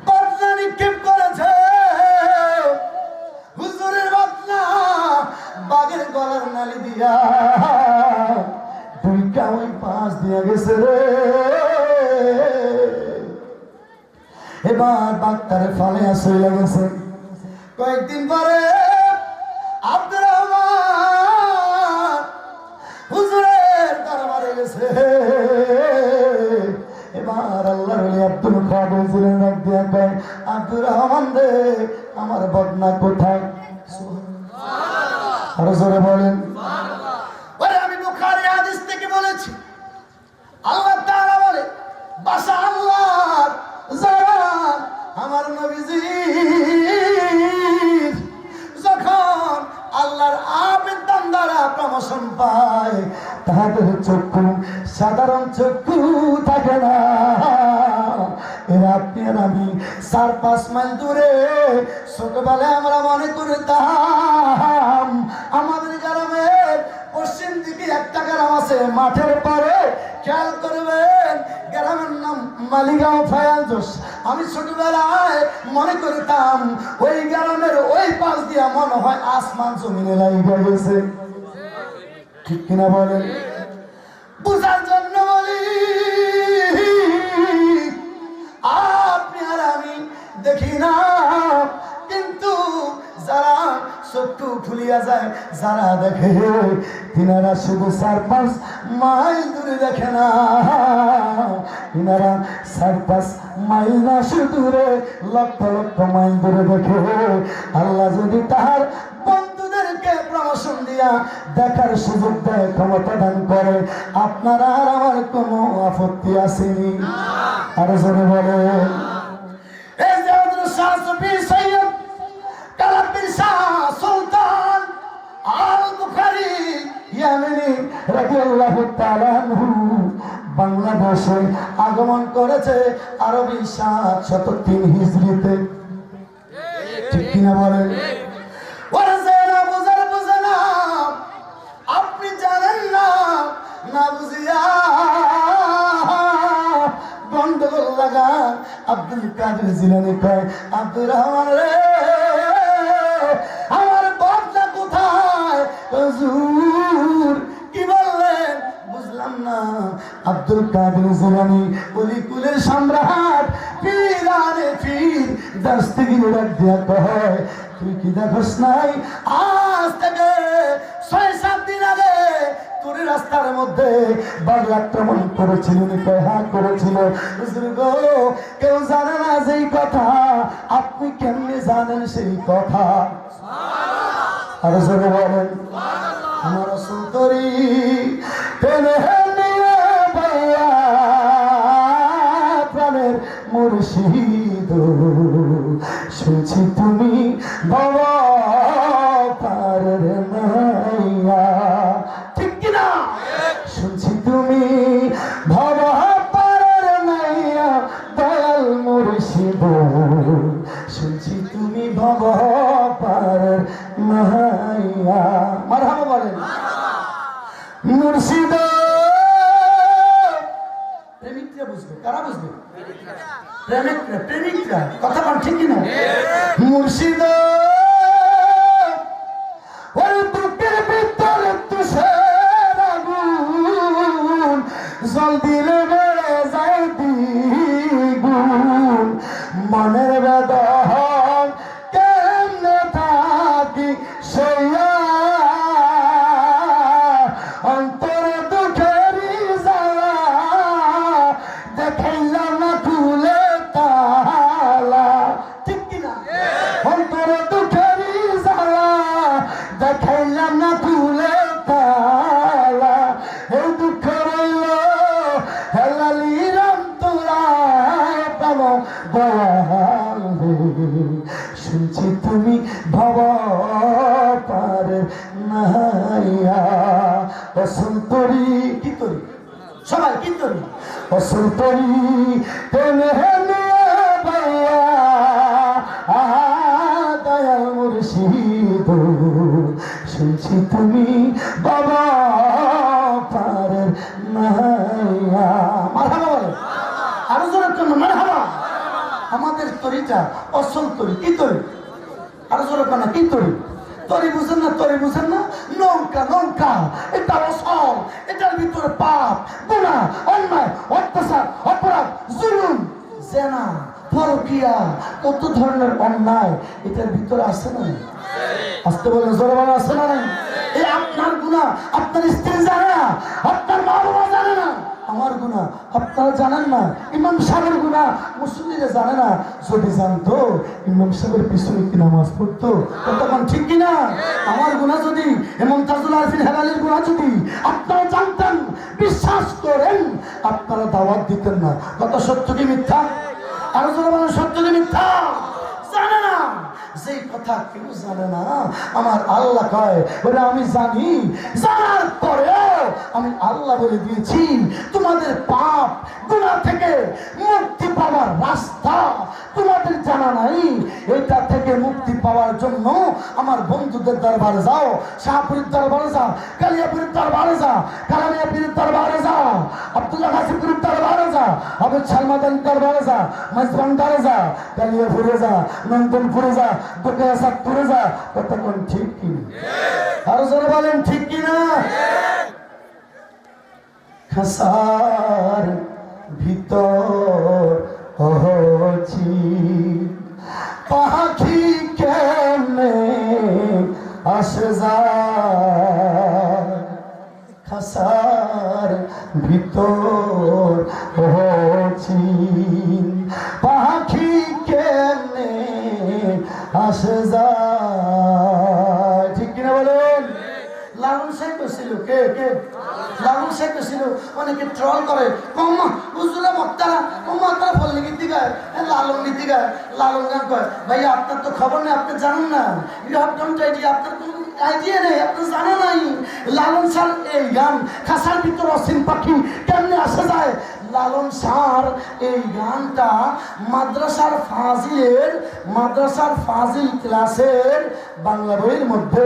বদনা নিক্ষেপ করেছে, হুজুরের বদনা বাঘের গলার নালি দিয়া দুইটা ওই পাঁচ দিয়া গেছে রে। এবার বাঘটারে ফালে আসে গেছে। কয়েকদিন পরে আব্দুর রহমান হুজুরের দরবারে গেছে। এবার আল্লাহর ওলি আব্দুল কাদের জিলানী ডাক দিয়া কয়, আব্দুর রহমান রে, আমার বদনা কোথায়? আরো জোরে বলেন। ওরে আমি বুখারী হাদিস থেকে বলেছি, আল্লাহ তাআলা বলে, বাসা আল্লাহ যারা আমার নবীজি যখন আল্লাহর আবেদ বান্দারা প্রমোশন পায়, তাদের চক্ষু সাধারণ চক্ষু থাকে না। এরা আপনি আর আমি 4-5 মাইল দূরে ছোটবেলায় আমরা মনে করতাম আমাদের গ্রামের পশ্চিম দিকে একটা গ্রাম আছে, মাঠের পারে, খেয়াল করবেন গ্রামের নাম মালিগাঁও ফায়াজোস। আমি ছোটবেলায় মনে করতাম ওই গ্রামের ওই পাশ দিয়া মনে হয় আসমান জমিনে লাইগা গেছে, ঠিক কিনা বলেন? বুঝার জন্য বলি, আপনি আর আমি দেখি না, কিন্তু যারা চক্ষু খুলিয়া যায়, যারা দেখে, তিনারা শুধু 4-5 মাইল দূরে দেখে না, তিনারা 4-5 মাইল না শুধু রে, লক্ষ লক্ষ মাইল দূরে দেখে। আল্লাহ যদি তাহার বন্ধুদেরকে প্রমোশন দিয়া দেখার সুযোগ দেয়, ক্ষমতা দান করে, আপনারা আর আমার কোনো আপত্তি আসেনি? আরো জোরে বলেন। এই যে হযরত শাহ সুফি সৈয়দ কালাম শাহ সুলতান আল বুখারী ইয়ামানি রাদিয়াল্লাহু তাআলা আনহু বাংলাদেশে আগমন করেছে আরবি 703 হিজরিতে, ঠিক কিনা বলেন? ওরে যারা বুঝে না, আপনি জানেন না, না বুঝিয়া গন্ডগোল লাগা। আব্দুল কাদের জিলানী কয়, আব্দুর রহমান রে, আমার বদনা কোথায়? হুজুর কি বললেন বুঝলাম না। আব্দুল কাদের জিলানী ওলি কুলের সম্রাট, পীরানে পীর, দস্তগীর ডাক দিয়া কয়, তুই কি দেখোস নাই আজ থেকে 6-7 দিন আগে তোর রাস্তার মধ্যে বাঘ আক্রমণ করেছিল? হ্যাঁ করেছিল। হুজুর গো, কেউ জানে না সেই কথা, আপনি কেমনে জানেন সেই কথা? আর জোরে বলেন। আমার সুতরি প্রাণের মুর্শিদ, শুনছি তুমি বাবা পারের নাইয়া, ঠিক কিনা? শুনছি তুমি বাবা পারের নাইয়া, দয়াল মুর্শিদ, শুনছি তুমি বাবা পারের বলেন মুর্শিদ প্রেমিকরা বুঝবে, কারা বুঝবে? প্রেমিকরা কথা বল ঠিক কিনা? মুর্শিদ ওর বুকের ভিতরে তুষার আগুন জল দিলে বেড়ে যায় দ্বিগুণ মনের বেদন কেমনে থাকি সইয়া অন্তরে দুঃখেরই জ্বালা দেখাইলাম না খুলে তালা ঠিক কিনা? অন্তরে দুঃখেরই জ্বালা দেখাইলাম না খুলে তালা এই দুঃখ রইল হেলালিরাম তোরা পাবো শুনছি তুমি ভব পারে নাইয়া অসন্তরি কি তরি সবাই কি তরি অসন্তরি তেনে হেনে বাইয়া আহা দয়াল মুর্শিদ শুনছি তুমি বাবা পারে নাইয়া মারহাবা বলে আরো জোরে কেন মারহাবা আমাদের তরিটা অসল তরি কি তরি আরো জোরে কেন কি তরি তরি বুঝেন না তরি বুঝেন না নৌকা নৌকা এটা অসল এটার ভিতরে পাপ গুনাহ অন্যায় অত্যাচার অপরাধ জুলুম জেনা পরকীয়া কত ধরনের অন্যায় এটার ভিতরে আছে না আসতে বলেন জোরে বলেন আছে না নাই এই আপনার গুনাহ আপনার স্ত্রী জানে না আপনার মা বাবা জানে না আমার গুনাহ আপনারা জানেন না ইমাম সাহেবের গুনাহ মুসল্লিরা জানে না যদি জানতো ইমাম সাহেবের পিছনে কি নামাজ পড়তো তখন ঠিক কিনা আমার গুনাহ যদি মুমতাজুল আরফিন হেলালির গুনাহ যদি আপনারা জানতেন বিশ্বাস করেন আপনারা দাওয়াত দিতেন না কত সত্য কি মিথ্যা আর যারা বলেন সত্য কি মিথ্যা জানে না যেই কথা কেউ জানে না আমার আল্লাহ কয় বলে আমি জানি জানার পরেও আমি আল্লাহ বলে দিয়েছি তোমাদের পাপ গুনাহ থেকে মুক্তি পাওয়ার রাস্তা তোমাদের জানা নাই এটা থেকে মুক্তি পাওয়ার জন্য আমার বন্ধুদের দরবারে যাও শাহপুরের দরবারে যাও কালিয়াপুরের দরবারে যাও কালামিয়াপুরের দরবারে যাও আব্দুল্লাহ হাসিপুরের দরবারে যাও আবেদ সালমাদান দরবারে যাও মাইজবান্ডারে যাও কালিয়াপুরে যাও নন্দনপুরে যাও দোকাসাদপুরে যাও কতক্ষণ ঠিক কিনা আরো যারা বলেন ঠিক কিনা খাসার ভিতর হচ্ছি পাখি কেমনে আসে যায় খাসার ভিতর হচ্ছি পাখি কেমনে আসে যায় ঠিক কিনা বলেন লালন শেখ ছিল কে কে লালন শেখ ছিল অনেকে ট্রল করে কম্মা হুজুরা বক্তারা কম্মা তারা বললে গীতি গায় লালন গীতি গায় লালন গান কয় ভাই আপনার তো খবর নেই আপনি জানেন না ইউ হ্যাভ ডোন্ট আইডিয়া আপনার কোনো আইডিয়া নেই আপনি জানেন নাই লালন স্যার এই গান খাসার ভিতর অসীম পাখি কেমনে আসে যায় লালন স্যার এই গানটা মাদ্রাসার ফাজিল ক্লাসের বাংলা বইয়ের মধ্যে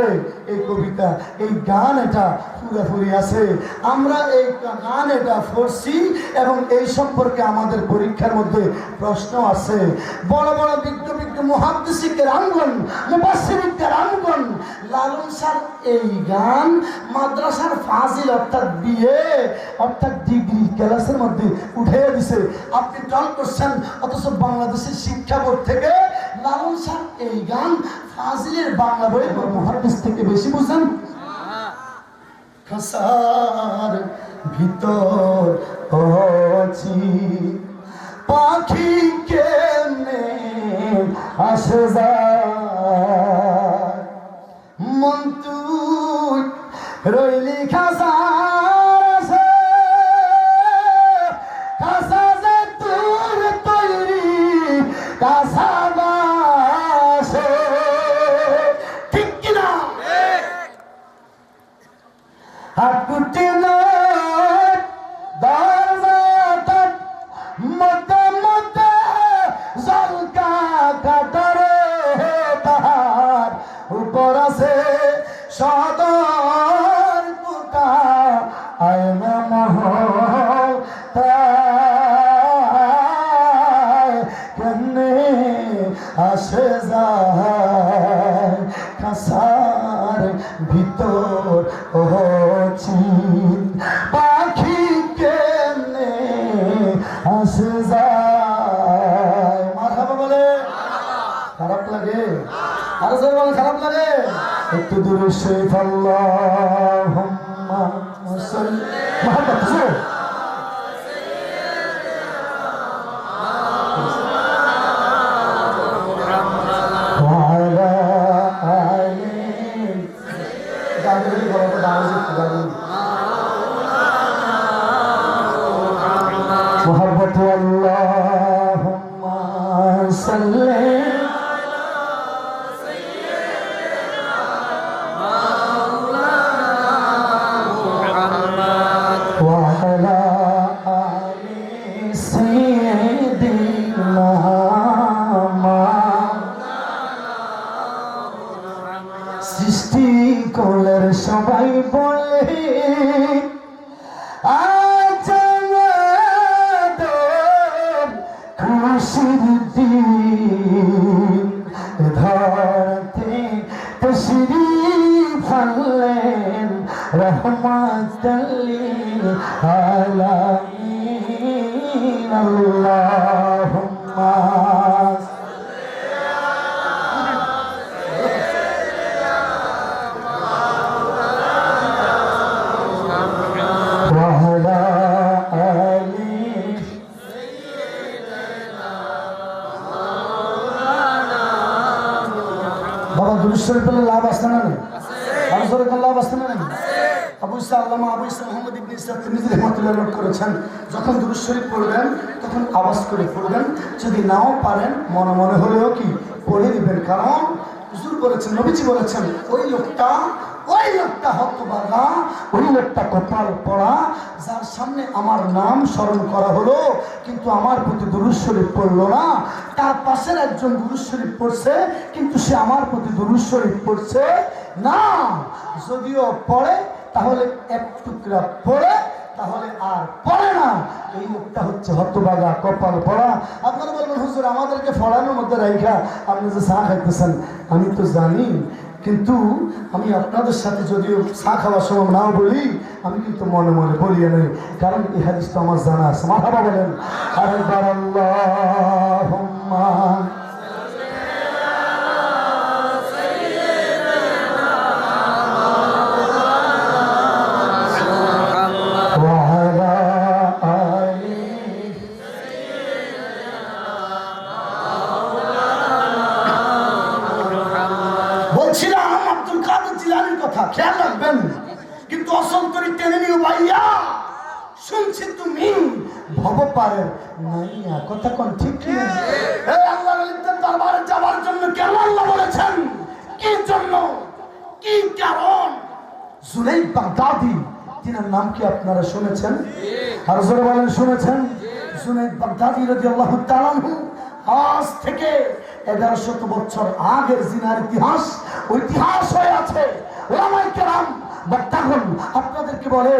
এই কবিতা এই গান এটা পুরোপুরি আছে আমরা এই গান এটা পড়ছি এবং এই সম্পর্কে আমাদের পরীক্ষার মধ্যে প্রশ্ন আছে বড় বড় বিজ্ঞ মুহাদ্দিসিকের আঙ্গন মুফাসসিরিকের আঙ্গন লালন স্যার এই গান মাদ্রাসার ফাজিল অর্থাৎ বিএ অর্থাৎ ডিগ্রি ক্লাসের মধ্যে উঠে দিছে আপনি ট্রল করছেন অথচ বাংলাদেশের শিক্ষা বোর্ড থেকে লালন স্যার এই গান ফাজিলের বাংলা বই মুহাদ্দিস থেকে বেশি বুঝেন খাসার ভিতর আছি পাখি কেমনে আসে যায় মন তুই রইলি খাসার আছে খাসা যে তোর তৈরি কাসা বাসে ঠিক কিনা হাকুটি নয় দরজাটা মতে মতে জলকা কাটারে তাহার উপর আছে সদর ও চিন পাখি কেমনে আসে যায়। মারহাবা বলে খারাপ লাগে? আরো জোরে বলে খারাপ লাগে? একটু দূরে শরীফ আল্লাহুম্মা সাল্লি মুহাম্মদ জোরে محبت اللهم صل وعلى آل سيدنا সৃষ্টি করলের সবাই বলে আজ খুশির দিন ধরতে তশরীফ আনলেন রহমাতাল লিল আলামিন। আল্লাহুম্মা وعلى آل বাবা দুরূদ শরীফ পড়লে লাভ আসছে না? আরো জোরে বল লাভ আসছে না? আবু ইসা আল্লামা আবু ইসা মুহাম্মদ ইবনে ইসা তিরমিজি রাহমাতুল্লাহ নোট করেছেন, যখন দুরূদ শরীফ পড়বেন তখন আওয়াজ করে পড়বেন, যদি নাও পারেন মনে মনে হলেও কি পড়ে দিবেন। কারণ হুজুর বলেছেন, নবীজি বলেছেন, ওই লোকটা হতভাগা, ওই লোকটা কপাল পড়া যার সামনে আমার নাম স্মরণ করা হলো কিন্তু আমার প্রতি দুরূদ শরীফ পড়লো না। তার পাশের একজন দুরূদ শরীফ পড়ছে কিন্তু সে আমার প্রতি দুরূদ শরীফ পড়ছে না। যদিও পড়ে তাহলে এক টুকরা পড়ে, তাহলে আর পড়ে না। এই লোকটা হচ্ছে হতভাগা, কপাল পড়া। আপনারা বলবেন হুজুর আমাদেরকে ফড়ানোর মধ্যে রাইখা আপনি যে চা খাইতেছেন, আমি তো জানি, কিন্তু আমি আপনাদের সাথে যদিও চা খাওয়ার সময় নাও বলি, আমি কিন্তু মনে মনে বলিয়া নেই, কারণ এই হাদিস তো আমার জানা আছে। মারহাবা বলেন আরেকবার আল্লাহুম্মা বলছিলাম আব্দুল কাদের জিলানীর কথা, খেয়াল রাখবেন কিন্তু অসন্তরি টেনে নিও ভাইয়া। শুনছি তুমি ভবপারের নাইয়া, কথা কোন ঠিক কি? এই আল্লাহর ওলিদের দরবারে যাওয়ার জন্য কেন আল্লাহ বলেছেন? কি জন্য, কি কারণ? জুনাইদ বাগদাদি, তিনার নাম কি আপনারা শুনেছেন? আর জোরে বলেন শুনেছেন? জুনাইদ বাগদাদি রাদিয়াল্লাহু তাআলা আনহু আজ থেকে 1100 বছর আগের জিনার ইতিহাস হয়ে আছে। ওলামায়ে কেরাম বক্তাগণ আপনাদেরকে বলে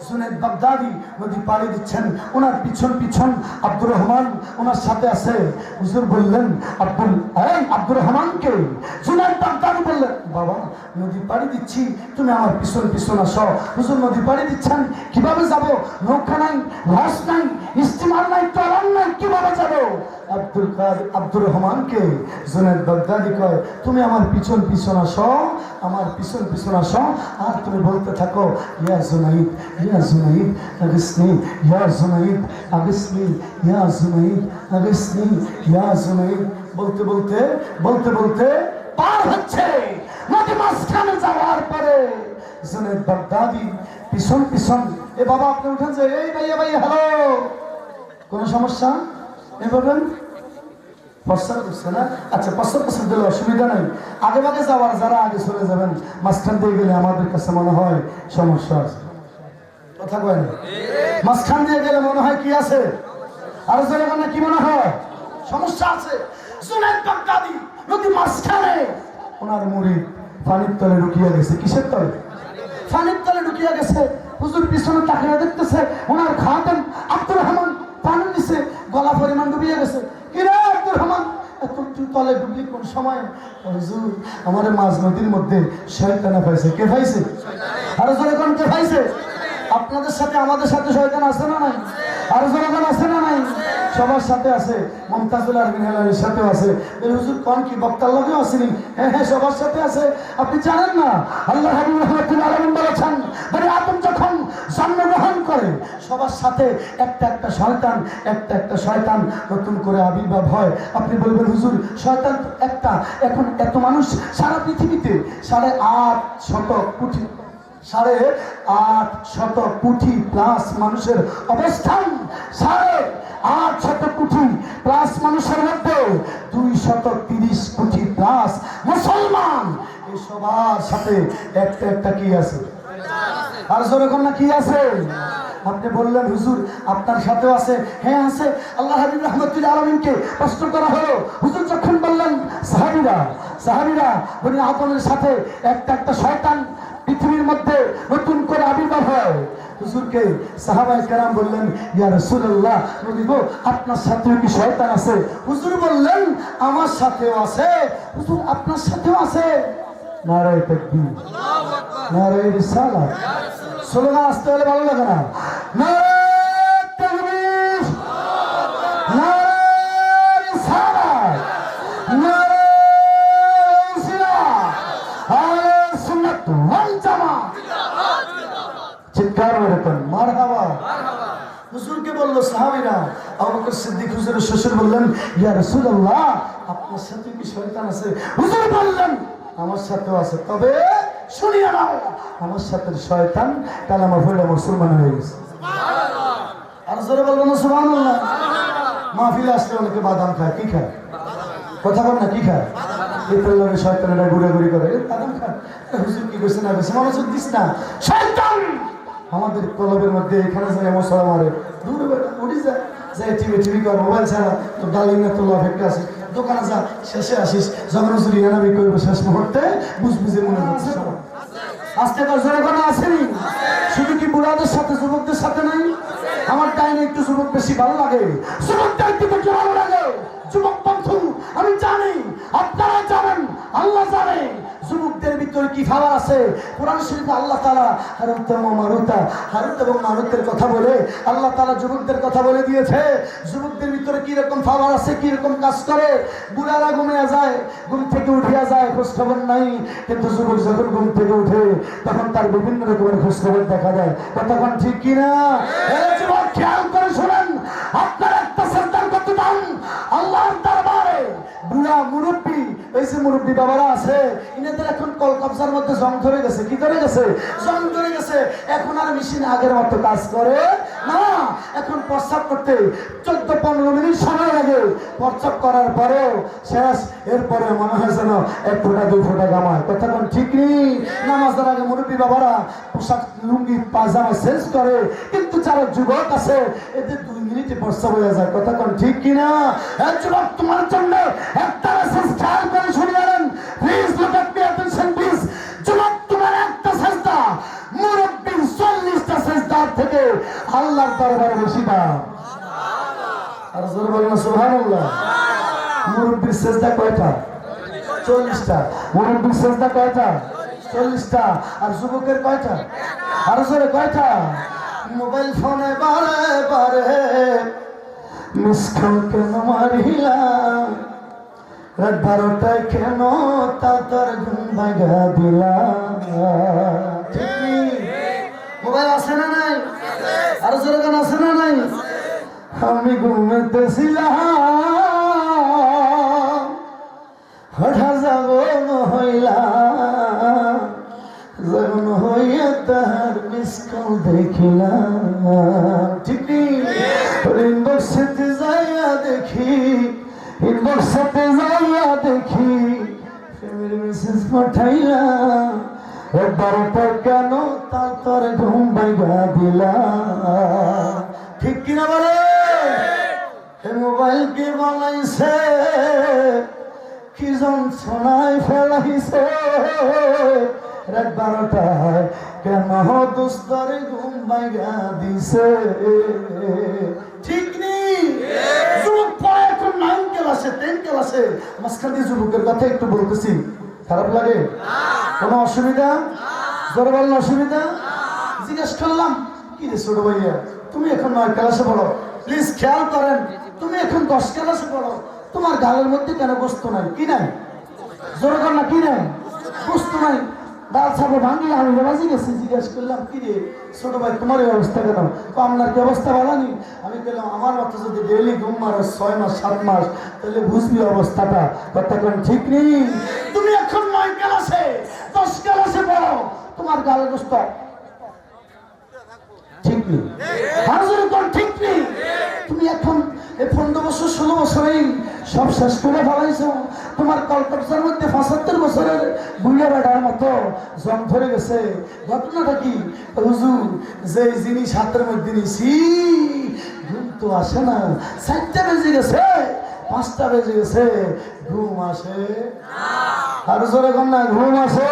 জুনাইদ বাগদাদি নদী পাড়ি দিচ্ছেন, ওনার পিছন পিছন আব্দুর রহমান ওনার সাথে আছে। হুজুর বললেন আব্দুর রহমানকে। জুনাইদ বাগদাদি বললেন বাবা নদী পাড়ি দিচ্ছি, তুমি আমার পিছন পিছন আসো। হুজুর নদী পাড়ি দিচ্ছেন, কিভাবে যাব? নৌকা নাই, লঞ্চ নাই, স্টিমার নাই, ট্রলার নাই, কিভাবে যাব? আব্দুর রহমানকে জুনাইদ বাগদাদি কয় তুমি আমার পিছন পিছন আসো, আমার পিছন পিছন আসো, আর তুমি বলতে থাকো ইয়া জুনাইদ, ইয়া জুনাইদ আগিসনি, ইয়া জুনাইদ আগিসনি, ইয়া জুনাইদ আগিসনি, ইয়া জুনাইদ। বলতে বলতে বলতে বলতে পার হচ্ছে নদী মাঝখানে যাওয়ার পরে জুনাইদ বাগদাদি পিছন পিছন। এ বাবা আপনি উঠেন যে, এই ভাইয়া ভাইয়া হ্যালো, কোনো সমস্যা? এ বলবেন প্রস্তাব করছে না? আচ্ছা প্রস্তাব দিলে অসুবিধা নাই। আগে ভাগে যাওয়ার যারা আগে চলে যাবেন, মাঝখান দিয়ে গেলে আমাদের কাছে মনে হয় সমস্যা আছে। কথা কয় না? মাঝখান দিয়ে গেলে মনে হয় কি আছে? আর জোরে মানে কি মনে হয়? সমস্যা আছে। জুনাইদ বাগদাদি নদী মাঝখানে, ওনার মুরিদ পানির তলে ঢুকিয়ে গেছে। কিসের তলে? পানির তলে ঢুকিয়ে গেছে। হুজুর পিছনে তাকিয়ে দেখতেছে ওনার খাদেম আব্দুর রহমান পানির নিচে গলা পরিমাণ ডুবিয়ে গেছে। কিরে আব্দুর রহমান এত তলে ডুবলি কোন সময়? হুজুর আমার মাঝ নদীর মধ্যে শয়তানে পাইছে। কে পাইছে? আর যখন কে পাইছে? আপনাদের সাথে আমাদের সাথে শয়তান আছে না নাই? আর যখন আছে না নাই? সবার সাথে আছে। মুমতাজুল আরবিন হেলালির সাথেও আছে। এই হুজুর কোন কি বক্তার লগেও আসেনি? হ্যাঁ হ্যাঁ, সবার সাথে আছে। আপনি জানেন না আল্লাহ হাবিব রাহমাতুল্লাহ আলাইহি বলেছেন, বনি আদম যখন জন্মগ্রহণ করে সবার সাথে একটা শয়তান একটা শয়তান নতুন করে আবির্ভাব হয়। আপনি বলবেন হুজুর শয়তান তো একটা, এখন এত মানুষ সারা পৃথিবীতে 850 কোটি 850 কোটি প্লাস মানুষের অবস্থান, 850 কোটি প্লাস মানুষের মধ্যে 230 কোটি প্লাস মুসলমান। এই সবার সাথে একটা কি আছে? আর যেরকম না কি আছে? আপনি বললেন হুজুর আপনার সাথেও আছে। হ্যাঁ আছে। আল্লাহ হাবিব রাহমাতুল্লাহ আলামিনকে প্রশ্ন করা হলো, হুজুর যখন বললেন সাহাবীরা বনি আদমের সাথে একটা শয়তান পৃথিবীর মধ্যে নতুন করে আবির্ভাব হয়, হুজুরকে সাহাবায়ে কেরাম বললেন, ইয়া রাসূলুল্লাহ, নবী গো আপনার সাথেও কি শয়তান আছে? হুজুর বললেন আমার সাথেও আছে। হুজুর আপনার সাথেও আছে? নারায়ে তাকবীর, আল্লাহু আকবার, নারায়ে রিসালাত। স্লোগান আসতে হলে ভালো লাগে না? নারায়ে তাকবীর, নারায়ে রিসালাত, নারায়ে ইসলাম, আহলে সুন্নাত ওয়াল জামাত। চিৎকার করে কোন মারহাবা। হুজুরকে বলল সাহাবীরা, আবু বকর সিদ্দিক হুজুরের শ্বশুর বললেন, ইয়া রাসূলুল্লাহ আপনার সাথে কি শয়তান আছে? হুজুর বললেন আমার সাথেও আছে, তবে শুনিয়া নাও আমার সাথে শয়তান কালেমা পড়ে মুসলমান হয়ে গেছে। সুবহানাল্লাহ। আর জোরে বলবেন না সুবহানাল্লাহ। মাহফিলে আসলে অনেকে বাদাম খায়, কি খায়? কথা বল না, কি খায়? এটার লগে শয়তানেরা ঘুরাঘুরি করে, বাদাম খায়। হুজুর কি কইছে না কইছে মনোযোগ দিস না। শয়তান আমাদের কলবের মধ্যে এখানে যায় মশলা মারে, দূরে বেটা উড়ি যায়, যাই টিভি কর, মোবাইল ছাড়া তো ডালিং না তো লাভ একটা আছে, দোকানে যা, শেষে আসিস, যখন হুজুর ইয়ানাবি করবে শেষ মুহূর্তে বুঝবুঝে মনে হচ্ছে আজকে তো জোরে কোনো আসেনি। শুধু কি বুড়াদের সাথে যুবকদের সাথে নাই? আমার টাইমে একটু যুবক বেশি ভালো লাগে, যুবকদের একটু বেশি ভালো লাগে। যুবক বন্ধু আমি জানি, আপনারা জানেন, আল্লাহ জানে যুবকদের ভিতরে কি খাবার আছে। কোরআন শরীফে আল্লাহ তাআলা হারুত এবং মারুতের কথা বলে আল্লাহ তাআলা যুবকদের কথা বলে দিয়েছে। যুবকদের ভিতরে কি রকম খাবার আছে, কি রকম কাজ করে। বুড়ারা ঘুমিয়ে যায়, ঘুম থেকে উঠিয়া যায়, খোঁজ খবর নাই। কিন্তু যুবক যখন ঘুম থেকে উঠে তখন তার বিভিন্ন রকমের খোঁজ খবর দেখা যায়। কতক্ষণ ঠিক কিনা? যুবক খেয়াল করে শোনেন, আপনার একটা সন্তান করতে পান আল্লাহর দরবারে। বুড়া মুরব্বী, এই যে মুরব্বী বাবারা আছে, ইনাদের এখন কল কবজার মধ্যে জং ধরে গেছে। কি ধরে গেছে? জং ধরে গেছে। এখন আর মেশিন আগের মতো কাজ করে না। এখন প্রস্রাব করতে 14-15 মিনিট সময় লাগে। প্রস্রাব করার পরেও শেষ, এরপরে মনে হয় যেন 1 ফোঁটা 2 ফোঁটা গামায়। কতক্ষণ ঠিক নেই? নামাজের আগে মুরব্বী বাবারা পোশাক লুঙ্গি পায়জামা চেঞ্জ করে, কিন্তু যারা যুবক আছে এদের 2 মিনিটে প্রস্রাব হয়ে যায়। কতক্ষণ ঠিক কিনা? যুবক তোমার জন্য একটা মেসেজ খেয়াল করে শুনে নেন, please look at me, attention please. যুবক তোমার একটা সেজদা মুরব্বির 40টা সেজদার থেকে আল্লাহর দরবারে বেশি দাম। আর জোরে বলেন না সুবহানাল্লাহ। মুরব্বির সেজদা কয়টা? 40টা। মুরব্বির সেজদা কয়টা? 40টা। আর যুবকের কয়টা? আর জোরে কয়টা? মোবাইল ফোনে বারে বারে মিস কল কেন মারিলা, রাত 12টায় কেন তা তোর ঘুম ভাঙা দিলা। মোবাইল আছে না নাই? আর জোরে গান আছে না নাই? আমি ঘুমেতেছিলাম, হঠাৎ জাগন হইলাম, জাগন হইয়া তাহার মিস কল দেখিলাম। ঠিক ইনবক্সেতে যাইয়া দেখি, ইনবক্সেতে যাইয়া দেখি ফ্যামিলির মেসেজ পাঠাইলাম, 12টা কেন তা তোর ঘুম ভাঙা দিলা। ঠিক কিনা বলে? এই মোবাইল কে বানাইছে, কি যন্ত্রণায় ফেলাইছে, রাত 12টায় কেন দোস্তর ঘুম ভাঙা দিছে। ঠিক নেই? যুবক পড়ে এখন 9 ক্লাসে 10 ক্লাসে। মাঝখান দিয়ে যুবকের কথা একটু বলতেছি, খারাপ লাগে? কোনো অসুবিধা? জোরে বলেন অসুবিধা? জিজ্ঞেস করলাম কি রে ছোট ভাইয়া, তুমি এখন 9 ক্লাসে পড়ো, প্লিজ খেয়াল করেন, তুমি এখন 10 ক্লাসে পড়ো, তোমার গালের মধ্যে কেন গোস্ত নাই? কি নাই? জোরে কর না, কি নাই? গোস্ত নাই। ডাল ছাপে ভাঙলে আমি বাবাজি গেছি, জিজ্ঞেস করলাম কি রে ছোট ভাই তোমার এই অবস্থা কেন? তো আপনার কি অবস্থা ভালো নি? আমি বললাম আমার মতো যদি ডেইলি ঘুম মারো 6 মাস 7 মাস তাহলে বুঝবি অবস্থাটা। কথা কোন ঠিক নেই। তুমি এখন 9 ক্লাসে 10 ক্লাসে পড়ো, তোমার গালের গোস্ত ঠিক নেই, হাজুর কোন ঠিক নেই। তুমি এখন এই 15 বছর 16 বছরেই সব শেষ করে ফেলাইছো। তোমার কলকাতার মধ্যে 75 বছরের বুড়িয়া বেটার মতো জং ধরে গেছে। ঘটনাটা কি? হুজুর যে জিনিস হাতের মধ্যে নিছি ঘুম তো আসে না, 4টা বেজে গেছে 5টা বেজে গেছে, ঘুম আসে আর জোরে কম না, ঘুম আসে